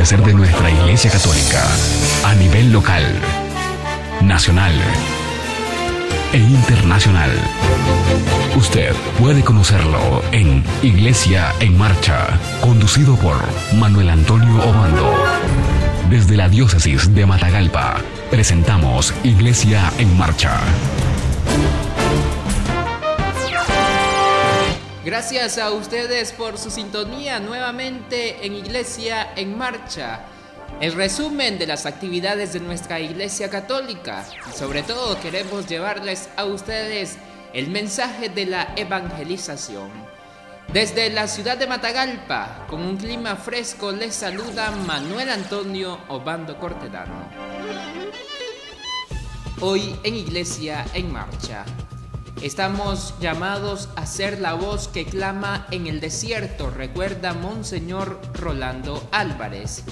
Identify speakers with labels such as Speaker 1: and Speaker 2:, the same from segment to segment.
Speaker 1: acontecer de nuestra Iglesia Católica a nivel local, nacional e internacional. Usted puede conocerlo en Iglesia en Marcha, conducido por Manuel Antonio Obando. Desde la diócesis de Matagalpa, presentamos Iglesia en Marcha.
Speaker 2: Gracias a ustedes por su sintonía nuevamente en Iglesia en Marcha. El resumen de las actividades de nuestra Iglesia Católica. Y sobre todo queremos llevarles a ustedes el mensaje de la evangelización. Desde la ciudad de Matagalpa, con un clima fresco, les saluda Manuel Antonio Obando Cortedano. Hoy en Iglesia en Marcha. Estamos llamados a ser la voz que clama en el desierto, recuerda Monseñor Rolando Álvarez.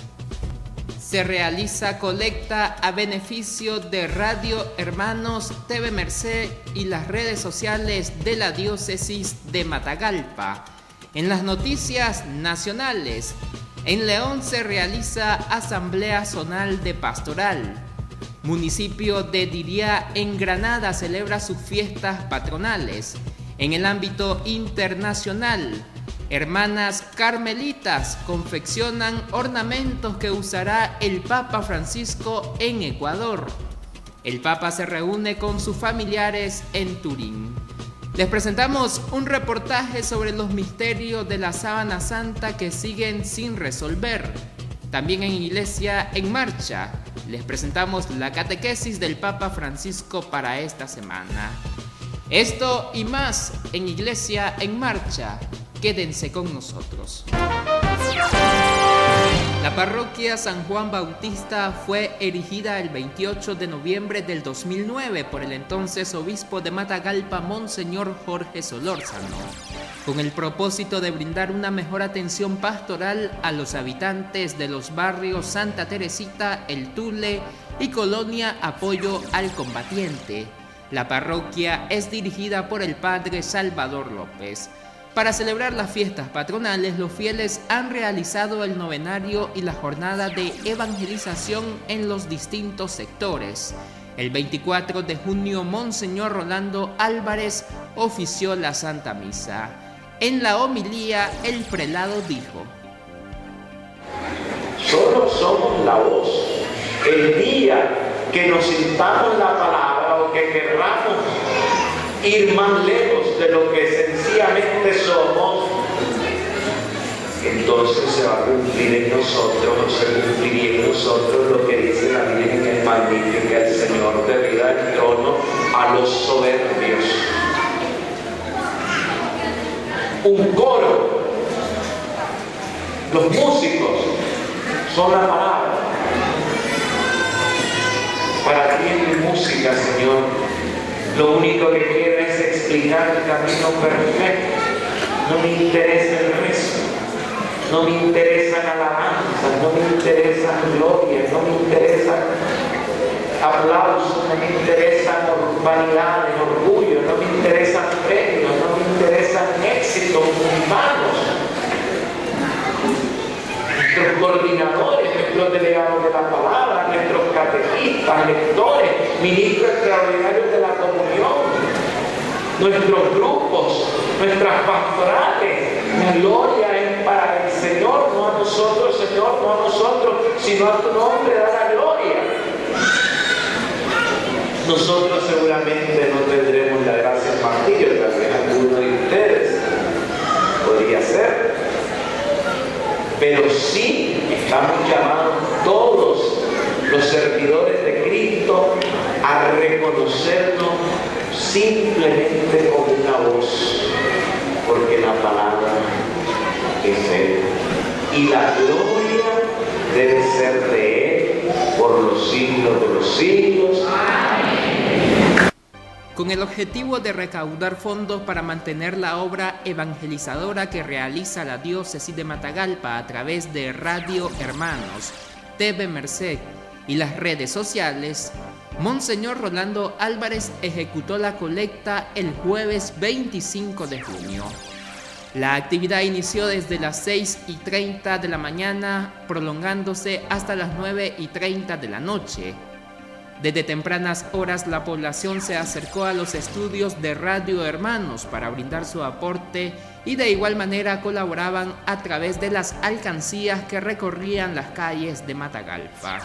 Speaker 2: Se realiza colecta a beneficio de Radio Hermanos, TV Merced y las redes sociales de la diócesis de Matagalpa. En las noticias nacionales, en León se realiza Asamblea Zonal de Pastoral. Municipio de Diriá en Granada celebra sus fiestas patronales. En el ámbito internacional, hermanas carmelitas confeccionan ornamentos que usará el Papa Francisco en Ecuador. El Papa se reúne con sus familiares en Turín. Les presentamos un reportaje sobre los misterios de la Sábana Santa que siguen sin resolver. También en Iglesia en Marcha, les presentamos la catequesis del Papa Francisco para esta semana. Esto y más en Iglesia en Marcha. Quédense con nosotros. La parroquia San Juan Bautista fue erigida el 28 de noviembre del 2009 por el entonces obispo de Matagalpa, Monseñor Jorge Solórzano, con el propósito de brindar una mejor atención pastoral a los habitantes de los barrios Santa Teresita, El Tule y Colonia Apoyo al Combatiente. La parroquia es dirigida por el padre Salvador López. Para celebrar las fiestas patronales, los fieles han realizado el novenario y la jornada de evangelización en los distintos sectores. El 24 de junio, Monseñor Rolando Álvarez ofició la Santa Misa. En la homilía, el prelado dijo:
Speaker 3: solo somos la voz. El día que nos sintamos la palabra o que querramos ir más lejos de lo que sencillamente somos, entonces se va a cumplir en nosotros, o se cumpliría en nosotros lo que dice la Virgen en el Magnífica, el Señor de vida del trono a los soberbios. Un coro, los músicos son la palabra. Para ti en mi música, Señor, lo único que quiero es explicar el camino perfecto. No me interesa el resto, no me interesan alabanzas, no me interesan gloria, no me interesan aplausos, no me interesan vanidades, orgullo, no me interesan premios, no me interesan éxitos humanos. Nuestros coordinadores, nuestros delegados de la palabra, nuestros catequistas, lectores, ministros extraordinarios de la comunión, nuestros grupos, nuestras pastorales, la gloria es para el Señor, no a nosotros, Señor, no a nosotros, sino a tu nombre da la gloria. Nosotros seguramente no tendremos la gracia del martirio, tal vez alguno de ustedes podría ser, pero sí estamos llamados todos los servidores de Cristo a reconocernos simplemente como una voz, porque la palabra es Él y la gloria debe ser de Él por los siglos de los siglos.
Speaker 2: Con el objetivo de recaudar fondos para mantener la obra evangelizadora que realiza la diócesis de Matagalpa a través de Radio Hermanos, TV Merced y las redes sociales, Monseñor Rolando Álvarez ejecutó la colecta el jueves 25 de junio. La actividad inició desde las 6:30 de la mañana, prolongándose hasta las 9:30 de la noche. Desde tempranas horas la población se acercó a los estudios de Radio Hermanos para brindar su aporte y de igual manera colaboraban a través de las alcancías que recorrían las calles de Matagalpa.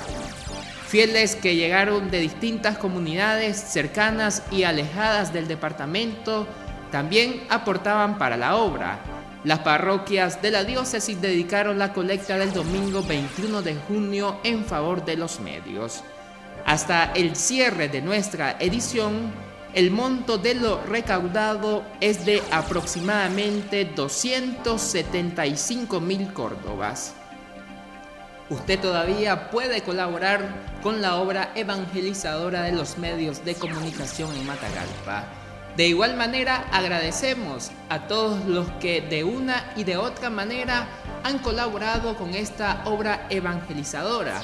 Speaker 2: Fieles que llegaron de distintas comunidades cercanas y alejadas del departamento también aportaban para la obra. Las parroquias de la diócesis dedicaron la colecta del domingo 21 de junio en favor de los medios. Hasta el cierre de nuestra edición, el monto de lo recaudado es de aproximadamente 275.000 córdobas. Usted todavía puede colaborar con la obra evangelizadora de los medios de comunicación en Matagalpa. De igual manera, agradecemos a todos los que de una y de otra manera han colaborado con esta obra evangelizadora,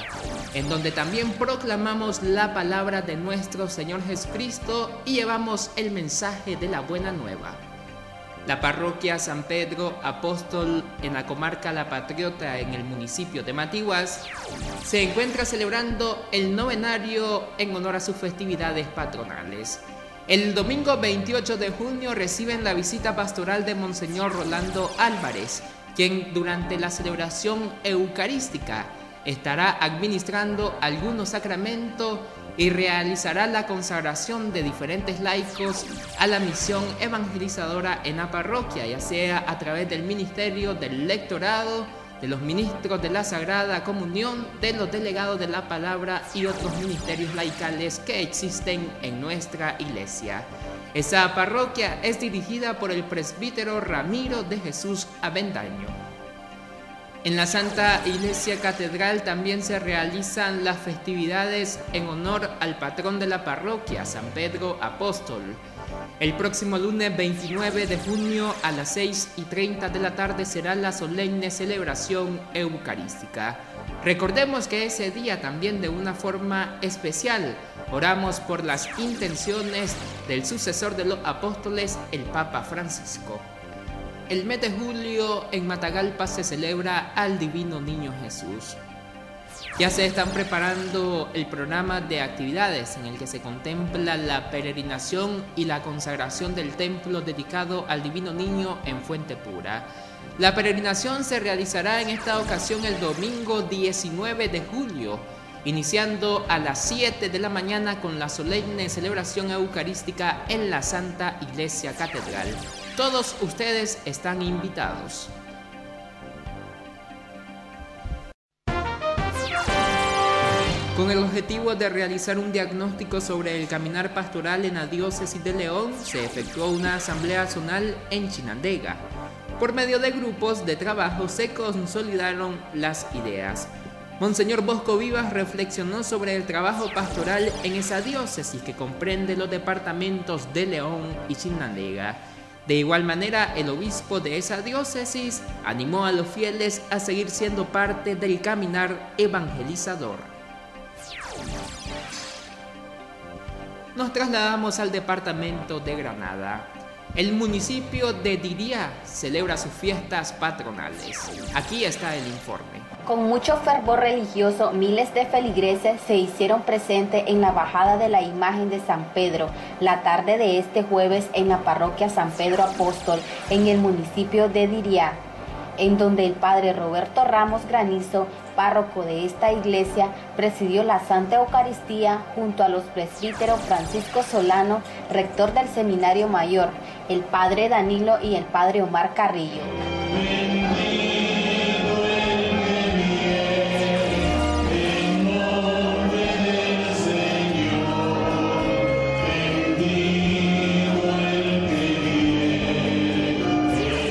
Speaker 2: en donde también proclamamos la palabra de nuestro Señor Jesucristo y llevamos el mensaje de la buena nueva. La parroquia San Pedro Apóstol en la comarca La Patriota en el municipio de Matiguas se encuentra celebrando el novenario en honor a sus festividades patronales. El domingo 28 de junio reciben la visita pastoral de Monseñor Rolando Álvarez, quien durante la celebración eucarística estará administrando algunos sacramentos y realizará la consagración de diferentes laicos a la misión evangelizadora en la parroquia, ya sea a través del ministerio del lectorado, de los ministros de la Sagrada Comunión, de los delegados de la palabra y otros ministerios laicales que existen en nuestra iglesia. Esa parroquia es dirigida por el presbítero Ramiro de Jesús Avendaño. En la Santa Iglesia Catedral también se realizan las festividades en honor al patrón de la parroquia, San Pedro Apóstol. El próximo lunes 29 de junio a las 6:30 de la tarde será la solemne celebración eucarística. Recordemos que ese día también de una forma especial oramos por las intenciones del sucesor de los apóstoles, el Papa Francisco. El mes de julio en Matagalpa se celebra al Divino Niño Jesús. Ya se están preparando el programa de actividades en el que se contempla la peregrinación y la consagración del templo dedicado al Divino Niño en Fuente Pura. La peregrinación se realizará en esta ocasión el domingo 19 de julio, iniciando a las 7 de la mañana con la solemne celebración eucarística en la Santa Iglesia Catedral. Todos ustedes están invitados. Con el objetivo de realizar un diagnóstico sobre el caminar pastoral en la diócesis de León, se efectuó una asamblea zonal en Chinandega. Por medio de grupos de trabajo se consolidaron las ideas. Monseñor Bosco Vivas reflexionó sobre el trabajo pastoral en esa diócesis que comprende los departamentos de León y Chinandega. De igual manera, el obispo de esa diócesis animó a los fieles a seguir siendo parte del caminar evangelizador. Nos trasladamos al departamento de Granada. El municipio de Diría celebra sus fiestas patronales. Aquí está el informe.
Speaker 4: Con mucho fervor religioso, miles de feligreses se hicieron presentes en la bajada de la imagen de San Pedro, la tarde de este jueves en la parroquia San Pedro Apóstol, en el municipio de Diría, en donde el padre Roberto Ramos Granizo, párroco de esta iglesia, presidió la Santa Eucaristía junto a los presbíteros Francisco Solano, rector del Seminario Mayor, el padre Danilo y el padre Omar Carrillo.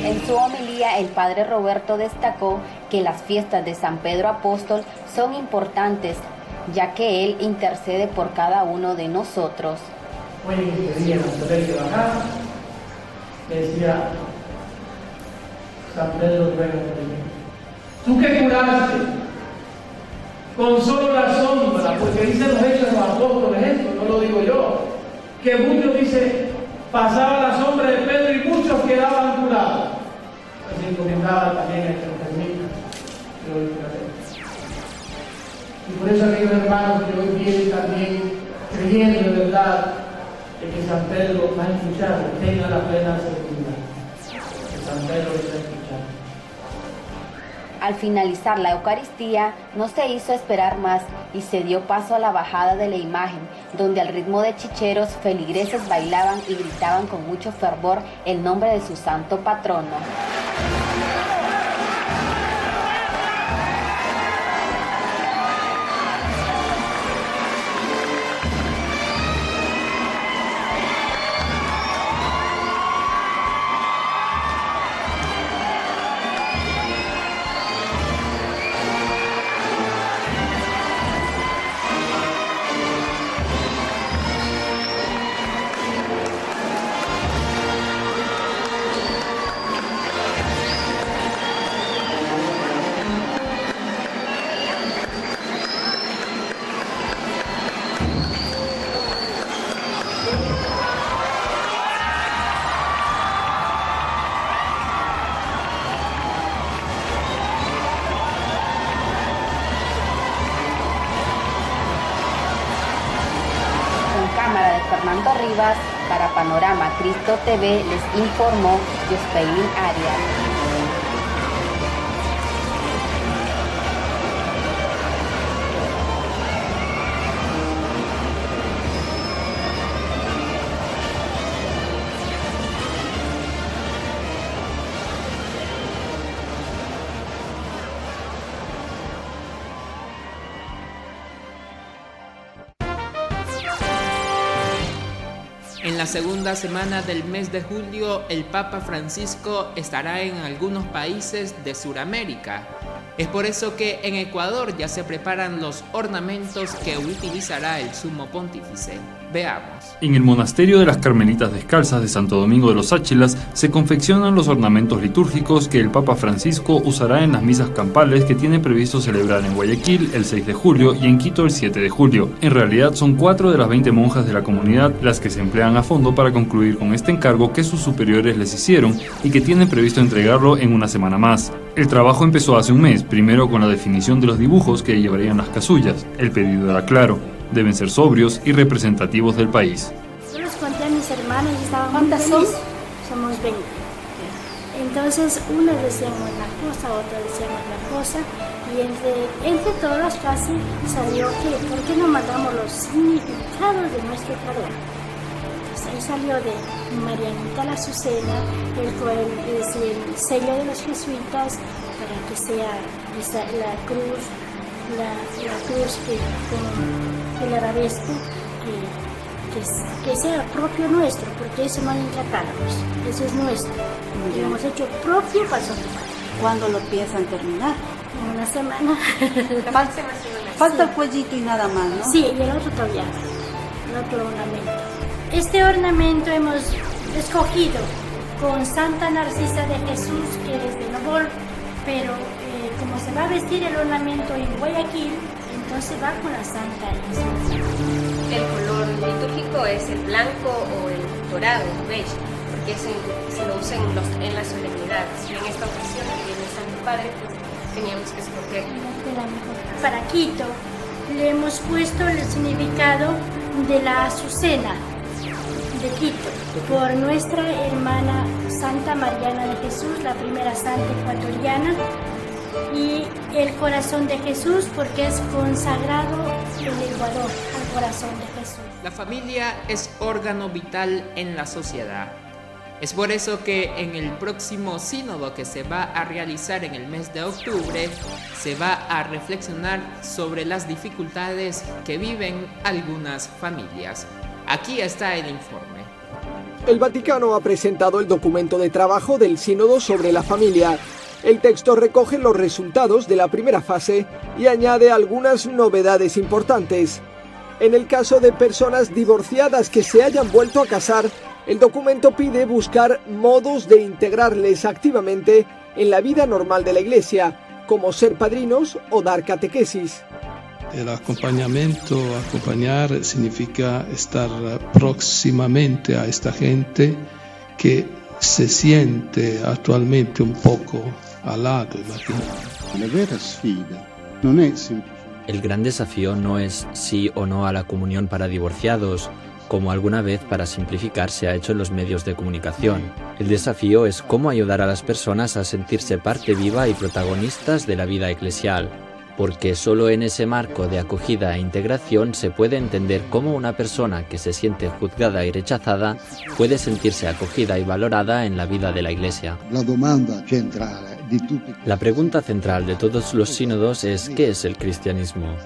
Speaker 4: En su homilía, el padre Roberto destacó que las fiestas de San Pedro Apóstol son importantes, ya que él intercede por cada uno de nosotros.
Speaker 5: Hoy en este día, cuando el que bajaba, decía: San Pedro, ruega por mí. Tú que curaste con solo la sombra, porque dicen los hechos de los apóstoles, esto no lo digo yo, que muchos dicen, pasaba la sombra de Pedro y muchos quedaban curados. se encomendaba también a esta enfermita que hoy traemos. Y por eso, aquellos hermanos que hoy vienen también creyendo de verdad de que San Pedro va a escuchar, tengan la plena seguridad que San Pedro les va a escuchar.
Speaker 4: Al finalizar la Eucaristía, no se hizo esperar más y se dio paso a la bajada de la imagen, donde al ritmo de chicheros, feligreses bailaban y gritaban con mucho fervor el nombre de su santo patrono. Fernando Rivas, para Panorama Cristo TV, les informó Jospein Arias.
Speaker 2: En la segunda semana del mes de julio, el Papa Francisco estará en algunos países de Sudamérica. Es por eso que en Ecuador ya se preparan los ornamentos que utilizará el Sumo Pontífice. Veamos.
Speaker 6: En el monasterio de las Carmelitas Descalzas de Santo Domingo de los Áchilas se confeccionan los ornamentos litúrgicos que el Papa Francisco usará en las misas campales que tiene previsto celebrar en Guayaquil el 6 de julio y en Quito el 7 de julio. En realidad son 4 de las 20 monjas de la comunidad las que se emplean a fondo para concluir con este encargo que sus superiores les hicieron y que tienen previsto entregarlo en una semana más. El trabajo empezó hace un mes, primero con la definición de los dibujos que llevarían las casullas. El pedido era claro: deben ser sobrios y representativos del país.
Speaker 7: Yo les conté a mis hermanos y estaban muy felices. Somos 20. Entonces, una decían una cosa, otra decían otra cosa, y entre todas casi salió que, ¿por qué no mandamos los significados de nuestro calor? Entonces, ahí salió de Marianita la Azucena, el sello de los jesuitas, para que sea la cruz, la cruz con el arabesco, que sea propio nuestro, porque eso no hay en catálogos, eso es nuestro. Y lo hemos hecho propio para Santo Padre.
Speaker 8: ¿Cuándo lo piensan terminar?
Speaker 7: En una semana.
Speaker 8: Falta el cuellito y nada más, ¿no?
Speaker 7: Sí, y el otro todavía, el otro ornamento. Este ornamento hemos escogido con Santa Narcisa de Jesús, que es de Nobol, pero como se va a vestir el ornamento en Guayaquil, entonces va con la Santa Narcisa.
Speaker 9: El color litúrgico es el blanco o el dorado, beige, porque se lo usa en las solemnidades. Y en esta ocasión, que viene el Santo Padre, pues teníamos que escoger.
Speaker 7: Para Quito le hemos puesto el significado de la azucena de Quito, por nuestra hermana Santa Mariana de Jesús, la primera santa ecuatoriana, y el corazón de Jesús, porque es consagrado el Ecuador al corazón de Jesús.
Speaker 2: La familia es órgano vital en la sociedad. Es por eso que en el próximo sínodo que se va a realizar en el mes de octubre, se va a reflexionar sobre las dificultades que viven algunas familias. Aquí está el informe.
Speaker 10: El Vaticano ha presentado el documento de trabajo del sínodo sobre la familia. El texto recoge los resultados de la primera fase y añade algunas novedades importantes. En el caso de personas divorciadas que se hayan vuelto a casar, el documento pide buscar modos de integrarles activamente en la vida normal de la Iglesia, como ser padrinos o dar catequesis.
Speaker 11: El acompañamiento, acompañar, significa estar próximamente a esta gente que se siente actualmente un poco al lado del Vaticano.
Speaker 12: La vera sfida non è semplicemente.
Speaker 13: El gran desafío no es sí o no a la comunión para divorciados, como alguna vez para simplificar se ha hecho en los medios de comunicación. El desafío es cómo ayudar a las personas a sentirse parte viva y protagonistas de la vida eclesial, porque solo en ese marco de acogida e integración se puede entender cómo una persona que se siente juzgada y rechazada puede sentirse acogida y valorada en la vida de la Iglesia. La pregunta central de todos los sínodos es ¿qué es el cristianismo?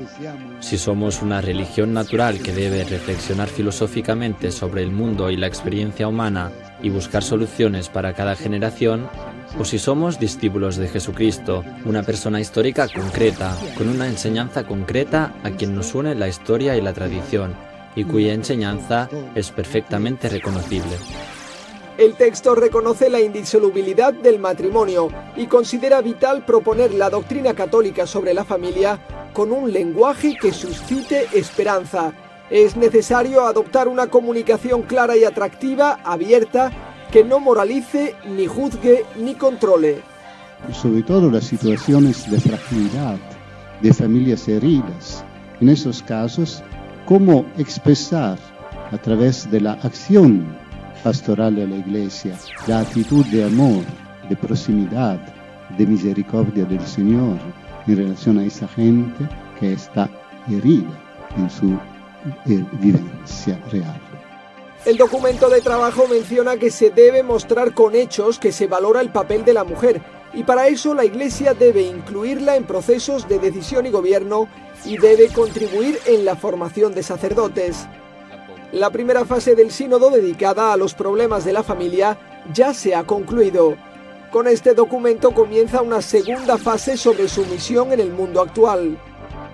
Speaker 13: Si somos una religión natural que debe reflexionar filosóficamente sobre el mundo y la experiencia humana y buscar soluciones para cada generación, o si somos discípulos de Jesucristo, una persona histórica concreta, con una enseñanza concreta a quien nos une la historia y la tradición, y cuya enseñanza es perfectamente reconocible.
Speaker 10: El texto reconoce la indisolubilidad del matrimonio y considera vital proponer la doctrina católica sobre la familia con un lenguaje que suscite esperanza. Es necesario adoptar una comunicación clara y atractiva, abierta, que no moralice, ni juzgue, ni controle.
Speaker 12: Sobre todo las situaciones de fragilidad, de familias heridas. En esos casos, cómo expresar a través de la acción pastoral de la Iglesia la actitud de amor, de proximidad, de misericordia del Señor en relación a esa gente que está herida en su vivencia real.
Speaker 10: El documento de trabajo menciona que se debe mostrar con hechos que se valora el papel de la mujer y para eso la Iglesia debe incluirla en procesos de decisión y gobierno y debe contribuir en la formación de sacerdotes. La primera fase del sínodo dedicada a los problemas de la familia ya se ha concluido. Con este documento comienza una segunda fase sobre su misión en el mundo actual.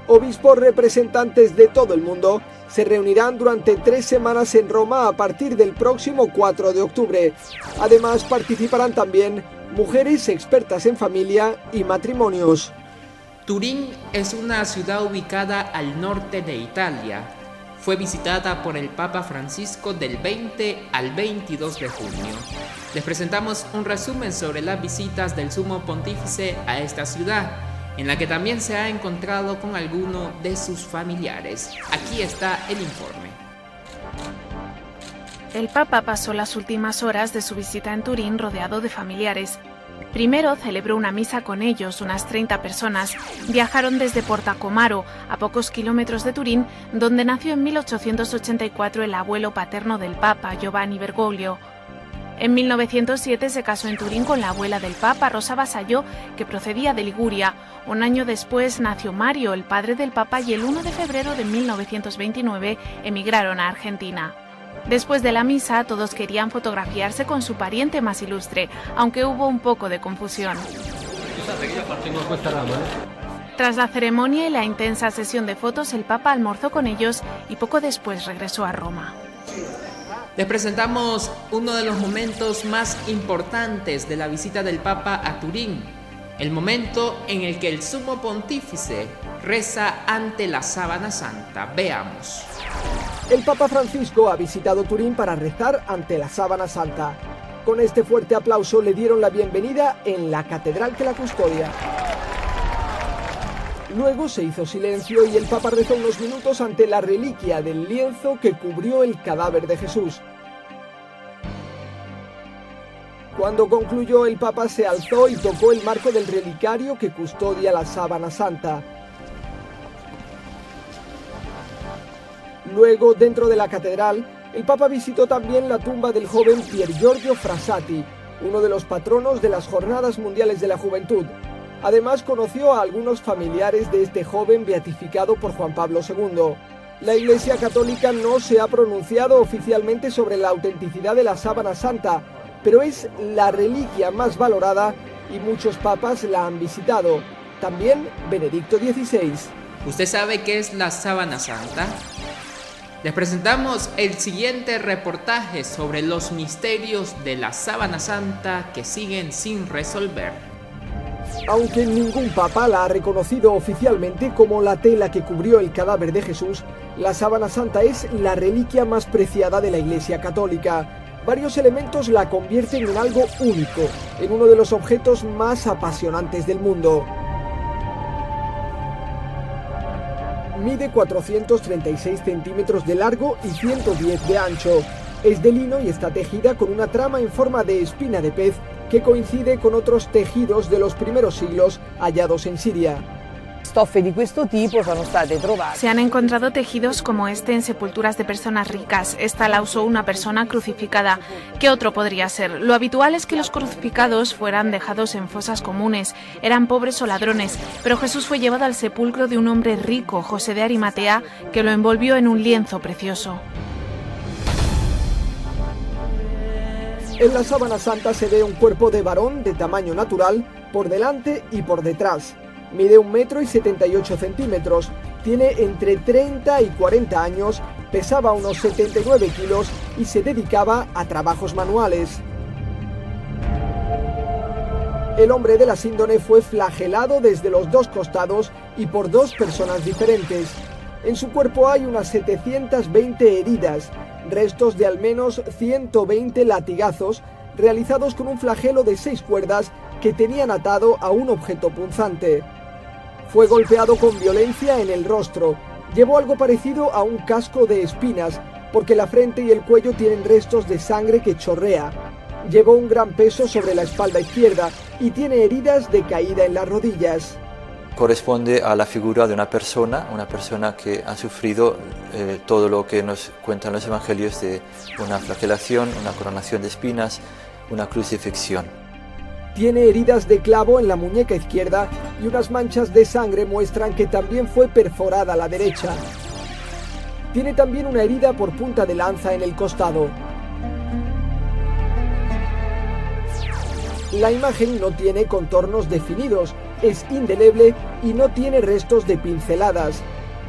Speaker 10: Obispos representantes de todo el mundo se reunirán durante 3 semanas en Roma a partir del próximo 4 de octubre. Además participarán también mujeres expertas en familia y matrimonios.
Speaker 2: Turín es una ciudad ubicada al norte de Italia. Fue visitada por el Papa Francisco del 20 al 22 de junio. Les presentamos un resumen sobre las visitas del Sumo Pontífice a esta ciudad, en la que también se ha encontrado con alguno de sus familiares. Aquí está el informe.
Speaker 14: El Papa pasó las últimas horas de su visita en Turín rodeado de familiares. Primero celebró una misa con ellos, unas 30 personas. Viajaron desde Portacomaro, a pocos kilómetros de Turín, donde nació en 1884 el abuelo paterno del Papa, Giovanni Bergoglio. En 1907 se casó en Turín con la abuela del Papa, Rosa Vassallo, que procedía de Liguria. Un año después nació Mario, el padre del Papa, y el 1 de febrero de 1929 emigraron a Argentina. Después de la misa, todos querían fotografiarse con su pariente más ilustre, aunque hubo un poco de confusión. Tras la ceremonia y la intensa sesión de fotos, el Papa almorzó con ellos y poco después regresó a Roma.
Speaker 2: Les presentamos uno de los momentos más importantes de la visita del Papa a Turín, el momento en el que el Sumo Pontífice reza ante la Sábana Santa. Veamos.
Speaker 10: El Papa Francisco ha visitado Turín para rezar ante la Sábana Santa. Con este fuerte aplauso le dieron la bienvenida en la catedral que la custodia. Luego se hizo silencio y el Papa rezó unos minutos ante la reliquia del lienzo que cubrió el cadáver de Jesús. Cuando concluyó, el Papa se alzó y tocó el marco del relicario que custodia la Sábana Santa. Luego, dentro de la catedral, el Papa visitó también la tumba del joven Pier Giorgio Frassati, uno de los patronos de las Jornadas Mundiales de la Juventud. Además, conoció a algunos familiares de este joven beatificado por Juan Pablo II. La Iglesia Católica no se ha pronunciado oficialmente sobre la autenticidad de la Sábana Santa, pero es la reliquia más valorada y muchos papas la han visitado. También Benedicto XVI.
Speaker 2: ¿Usted sabe qué es la Sábana Santa? Les presentamos el siguiente reportaje sobre los misterios de la Sábana Santa que siguen sin resolver.
Speaker 10: Aunque ningún papa la ha reconocido oficialmente como la tela que cubrió el cadáver de Jesús, la Sábana Santa es la reliquia más preciada de la Iglesia Católica. Varios elementos la convierten en algo único, en uno de los objetos más apasionantes del mundo. Mide 436 centímetros de largo y 110 de ancho. Es de lino y está tejida con una trama en forma de espina de pez que coincide con otros tejidos de los primeros siglos hallados en Siria.
Speaker 14: Se han encontrado tejidos como este en sepulturas de personas ricas. Esta la usó una persona crucificada. ¿Qué otro podría ser? Lo habitual es que los crucificados fueran dejados en fosas comunes. Eran pobres o ladrones, pero Jesús fue llevado al sepulcro de un hombre rico, José de Arimatea, que lo envolvió en un lienzo precioso.
Speaker 10: En la sábana santa se ve un cuerpo de varón de tamaño natural por delante y por detrás. Mide 1,78 m, tiene entre 30 y 40 años, pesaba unos 79 kilos y se dedicaba a trabajos manuales. El hombre de la síndone fue flagelado desde los dos costados y por dos personas diferentes. En su cuerpo hay unas 720 heridas, restos de al menos 120 latigazos realizados con un flagelo de 6 cuerdas que tenían atado a un objeto punzante. Fue golpeado con violencia en el rostro. Llevó algo parecido a un casco de espinas, porque la frente y el cuello tienen restos de sangre que chorrea. Llevó un gran peso sobre la espalda izquierda y tiene heridas de caída en las rodillas.
Speaker 15: Corresponde a la figura de una persona que ha sufrido todo lo que nos cuentan los evangelios de una flagelación, una coronación de espinas, una crucifixión.
Speaker 10: Tiene heridas de clavo en la muñeca izquierda y unas manchas de sangre muestran que también fue perforada la derecha. Tiene también una herida por punta de lanza en el costado. La imagen no tiene contornos definidos, es indeleble y no tiene restos de pinceladas.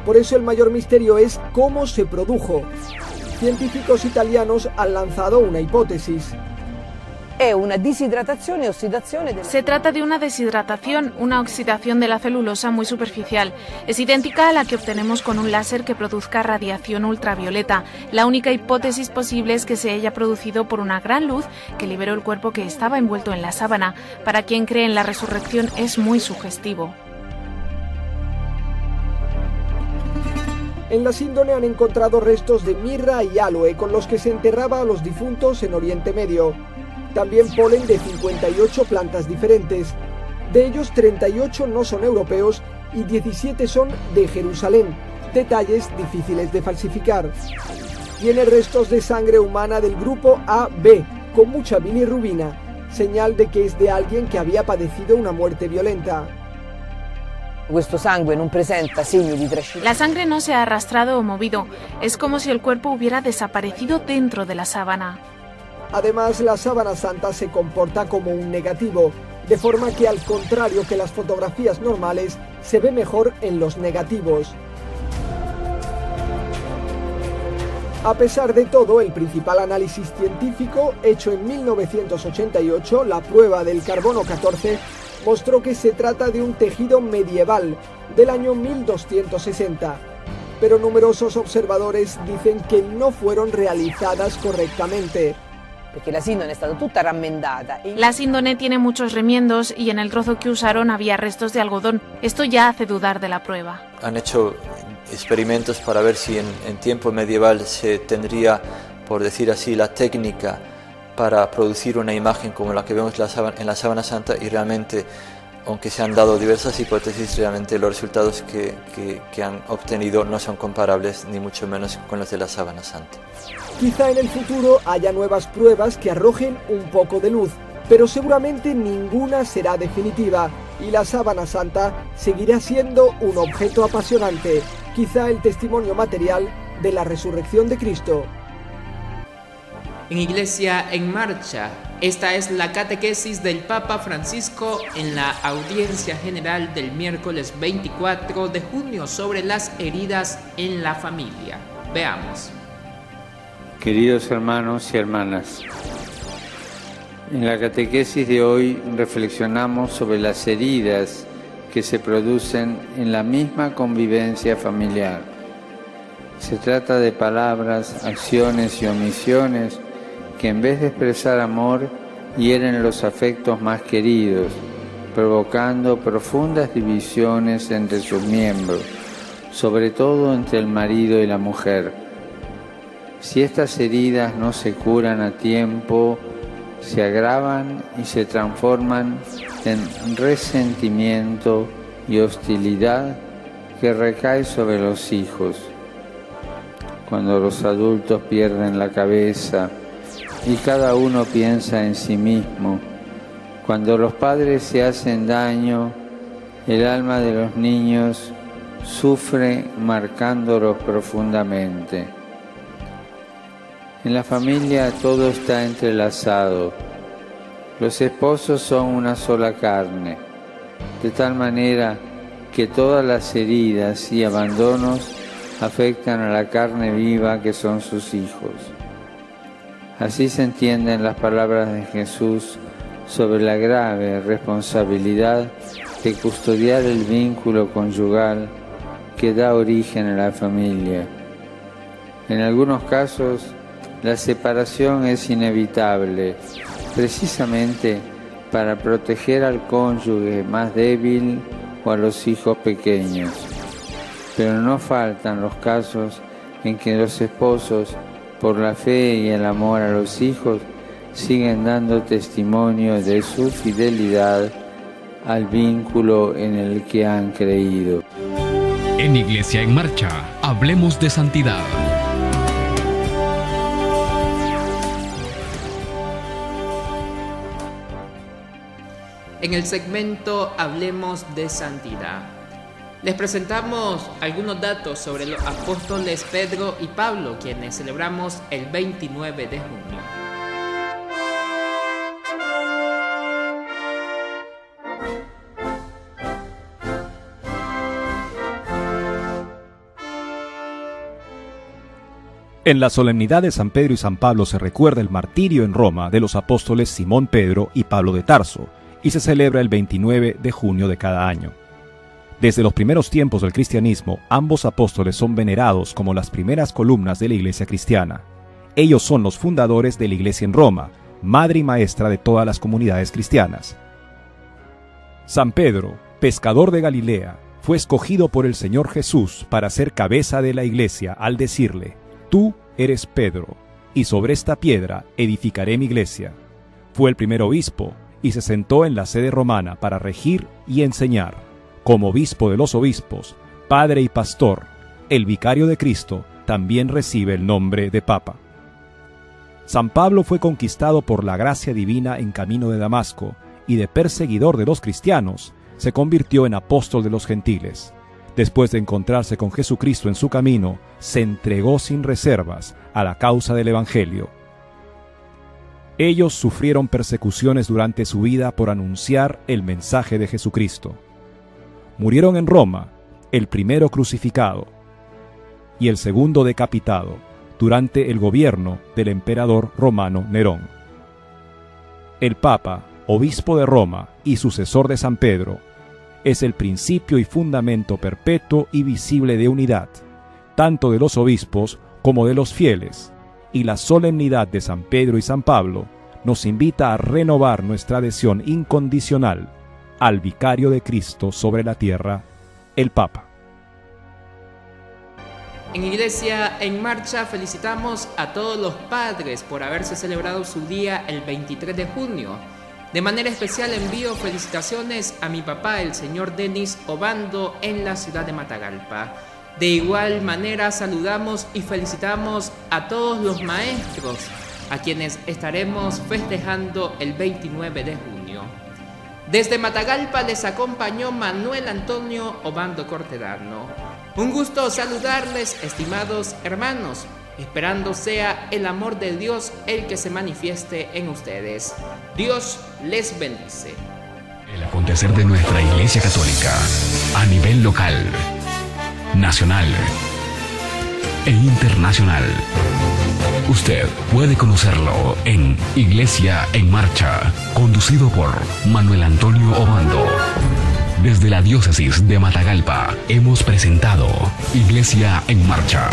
Speaker 10: Por eso el mayor misterio es cómo se produjo. Científicos italianos han lanzado una hipótesis.
Speaker 14: Se trata de una deshidratación, una oxidación de la celulosa muy superficial. Es idéntica a la que obtenemos con un láser que produzca radiación ultravioleta. La única hipótesis posible es que se haya producido por una gran luz que liberó el cuerpo que estaba envuelto en la sábana. Para quien cree en la resurrección es muy sugestivo.
Speaker 10: En la síndone han encontrado restos de mirra y aloe con los que se enterraba a los difuntos en Oriente Medio. También polen de 58 plantas diferentes. De ellos 38 no son europeos y 17 son de Jerusalén, detalles difíciles de falsificar. Tiene restos de sangre humana del grupo AB, con mucha bilirrubina, señal de que es de alguien que había padecido una muerte violenta.
Speaker 14: La sangre no se ha arrastrado o movido, es como si el cuerpo hubiera desaparecido dentro de la sábana.
Speaker 10: Además, la sábana santa se comporta como un negativo, de forma que al contrario que las fotografías normales, se ve mejor en los negativos. A pesar de todo, el principal análisis científico, hecho en 1988, la prueba del carbono 14, mostró que se trata de un tejido medieval del año 1260. Pero numerosos observadores dicen que no fueron realizadas correctamente.
Speaker 14: La síndone tiene muchos remiendos y en el trozo que usaron había restos de algodón. Esto ya hace dudar de la prueba.
Speaker 15: Han hecho experimentos para ver si en tiempo medieval se tendría, por decir así, la técnica para producir una imagen como la que vemos en la sábana santa, y realmente, aunque se han dado diversas hipótesis, realmente los resultados que han obtenido no son comparables, ni mucho menos con los de la sábana santa.
Speaker 10: Quizá en el futuro haya nuevas pruebas que arrojen un poco de luz, pero seguramente ninguna será definitiva y la sábana santa seguirá siendo un objeto apasionante, quizá el testimonio material de la resurrección de Cristo.
Speaker 2: En Iglesia en Marcha, esta es la catequesis del Papa Francisco en la audiencia general del miércoles 24 de junio sobre las heridas en la familia. Veamos.
Speaker 16: Queridos hermanos y hermanas, en la catequesis de hoy reflexionamos sobre las heridas que se producen en la misma convivencia familiar. Se trata de palabras, acciones y omisiones que en vez de expresar amor, hieren los afectos más queridos, provocando profundas divisiones entre sus miembros, sobre todo entre el marido y la mujer. Si estas heridas no se curan a tiempo, se agravan y se transforman en resentimiento y hostilidad que recae sobre los hijos. Cuando los adultos pierden la cabeza y cada uno piensa en sí mismo, cuando los padres se hacen daño, el alma de los niños sufre marcándolos profundamente. En la familia todo está entrelazado. Los esposos son una sola carne, de tal manera que todas las heridas y abandonos afectan a la carne viva que son sus hijos. Así se entienden las palabras de Jesús sobre la grave responsabilidad de custodiar el vínculo conyugal que da origen a la familia. En algunos casos, la separación es inevitable, precisamente para proteger al cónyuge más débil o a los hijos pequeños. Pero no faltan los casos en que los esposos, por la fe y el amor a los hijos, siguen dando testimonio de su fidelidad al vínculo en el que han creído.
Speaker 1: En Iglesia en Marcha, hablemos de santidad.
Speaker 2: En el segmento Hablemos de Santidad, les presentamos algunos datos sobre los apóstoles Pedro y Pablo, quienes celebramos el 29 de junio.
Speaker 17: En la solemnidad de San Pedro y San Pablo se recuerda el martirio en Roma de los apóstoles Simón Pedro y Pablo de Tarso, y se celebra el 29 de junio de cada año. Desde los primeros tiempos del cristianismo, ambos apóstoles son venerados como las primeras columnas de la iglesia cristiana. Ellos son los fundadores de la iglesia en Roma, madre y maestra de todas las comunidades cristianas. San Pedro, pescador de Galilea, fue escogido por el Señor Jesús para ser cabeza de la iglesia al decirle: «Tú eres Pedro, y sobre esta piedra edificaré mi iglesia». Fue el primer obispo y se sentó en la sede romana para regir y enseñar. Como obispo de los obispos, padre y pastor, el vicario de Cristo también recibe el nombre de Papa. San Pablo fue conquistado por la gracia divina en camino de Damasco y de perseguidor de los cristianos, se convirtió en apóstol de los gentiles. Después de encontrarse con Jesucristo en su camino, se entregó sin reservas a la causa del Evangelio. Ellos sufrieron persecuciones durante su vida por anunciar el mensaje de Jesucristo. Murieron en Roma, el primero crucificado y el segundo decapitado durante el gobierno del emperador romano Nerón. El Papa, obispo de Roma y sucesor de San Pedro, es el principio y fundamento perpetuo y visible de unidad, tanto de los obispos como de los fieles, y la solemnidad de San Pedro y San Pablo nos invita a renovar nuestra adhesión incondicional al vicario de Cristo sobre la tierra, el Papa.
Speaker 2: En Iglesia en Marcha felicitamos a todos los padres por haberse celebrado su día el 23 de junio. De manera especial envío felicitaciones a mi papá, el señor Denis Obando, en la ciudad de Matagalpa. De igual manera saludamos y felicitamos a todos los maestros, a quienes estaremos festejando el 29 de junio. Desde Matagalpa les acompañó Manuel Antonio Obando Cortedano. Un gusto saludarles, estimados hermanos, esperando sea el amor de Dios el que se manifieste en ustedes. Dios les bendice.
Speaker 1: El acontecer de nuestra Iglesia Católica a nivel local, nacional e internacional. Usted puede conocerlo en Iglesia en Marcha, conducido por Manuel Antonio Obando. Desde la diócesis de Matagalpa hemos presentado Iglesia en Marcha.